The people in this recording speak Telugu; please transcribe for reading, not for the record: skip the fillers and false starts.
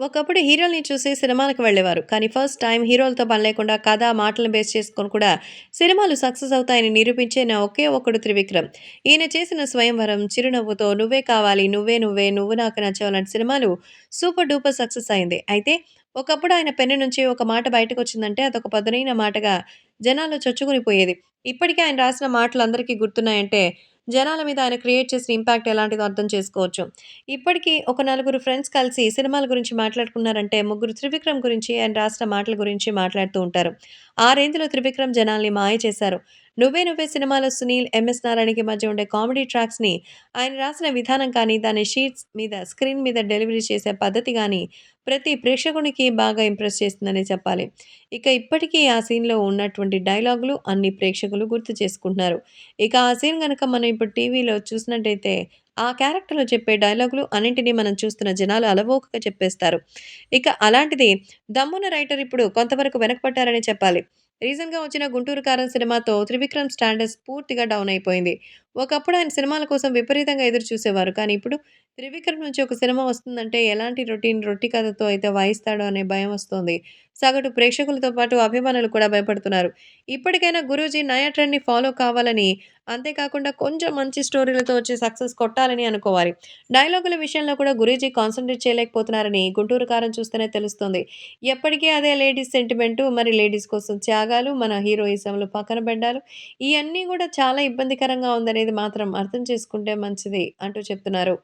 ఒకప్పుడు హీరోల్ని చూసి సినిమాలకు వెళ్ళేవారు. కానీ ఫస్ట్ టైమ్ హీరోలతో పని లేకుండా కథ, మాటలను బేస్ చేసుకొని కూడా సినిమాలు సక్సెస్ అవుతాయని నిరూపించిన ఒకే ఒక్కడు త్రివిక్రమ్. ఈయన చేసిన 'స్వయంవరం', 'చిరునవ్వుతో', 'నువ్వే కావాలి', 'నువ్వే నువ్వే', 'నువ్వు నాకు నచ్చావు' లాంటి సినిమాలు సూపర్ డూపర్ సక్సెస్ అయింది. అయితే ఒకప్పుడు ఆయన పెన్ను నుంచి ఒక మాట బయటకొచ్చిందంటే అదొక పదునైన మాటగా జనాల్లో చొచ్చుకునిపోయేది. ఇప్పటికీ ఆయన రాసిన మాటలు అందరికీ గుర్తున్నాయంటే జనాల మీద ఆయన క్రియేట్ చేసిన ఇంపాక్ట్ ఎలాంటిదో అర్థం చేసుకోవచ్చు. ఇప్పటికి ఒక నలుగురు ఫ్రెండ్స్ కలిసి సినిమాల గురించి మాట్లాడుకున్నారంటే, ముగ్గురు త్రివిక్రమ్ గురించి, ఆయన రాసిన మాటల గురించి మాట్లాడుతూ ఉంటారు. ఆ రేంజ్‌లో త్రివిక్రమ్ జనాల్ని మాయ చేశారు. 'నువ్వే నువ్వే' సినిమాలో సునీల్, ఎంఎస్ నారాయణకి మధ్య ఉండే కామెడీ ట్రాక్స్‌ని ఆయన రాసిన విధానం కానీ, దాన్ని షీట్స్ మీద, స్క్రీన్ మీద డెలివరీ చేసే పద్ధతి గాని, ప్రతి ప్రేక్షకునికి బాగా ఇంప్రెస్ చేసిందనే చెప్పాలి. ఇక ఇప్పటికీ ఆ సీన్‌లో ఉన్నటువంటి డైలాగులు అన్ని ప్రేక్షకులు గుర్తు చేసుకుంటున్నారు. ఇక ఆ సీన్ గనక మనం ఇప్పుడు టీవీలో చూసినట్టయితే ఆ క్యారెక్టర్‌లో చెప్పే డైలాగులు అన్నింటిని మనం చూస్తున్న జనాలు అలవోకగా చెప్పేస్తారు. ఇక అలాంటిది 'దమ్మున్న' రైటర్ ఇప్పుడు కొంతవరకు వెనకపడ్డారనే చెప్పాలి. రీసెంట్‌గా వచ్చిన 'గుంటూరు కారం' సినిమాతో త్రివిక్రమ్ స్టాండర్డ్స్ పూర్తిగా డౌన్ అయిపోయింది. ఒకప్పుడు ఆయన సినిమాల కోసం విపరీతంగా ఎదురు చూసేవారు. కానీ ఇప్పుడు త్రివిక్రమ్ నుంచి ఒక సినిమా వస్తుందంటే ఎలాంటి రొట్టి కథతో అయితే వాయిస్తాడో అనే భయం వస్తోంది. సగటు ప్రేక్షకులతో పాటు అభిమానులు కూడా భయపడుతున్నారు. ఇప్పటికైనా 'గురూజీ' నయా ట్రెండ్‌ని ఫాలో కావాలని, అంతేకాకుండా కొంచెం మంచి స్టోరీలతో వచ్చి సక్సెస్ కొట్టాలని అనుకోవాలి. డైలాగుల విషయంలో కూడా 'గురూజీ' కాన్సంట్రేట్ చేయలేకపోతున్నారని 'గుంటూరు కారం' చూస్తేనే తెలుస్తుంది. ఎప్పటికీ అదే లేడీస్ సెంటిమెంటు, మరి లేడీస్ కోసం త్యాగాలు, మన హీరోయిజంలు పక్కన బెడ్డాలు, ఇయన్నీ గూడా చాలా ఇబ్బందికరంగా ఉందనేది మాత్రం అర్థం చేసుకుంటే మంచిది అంటూ చెప్తున్నారు.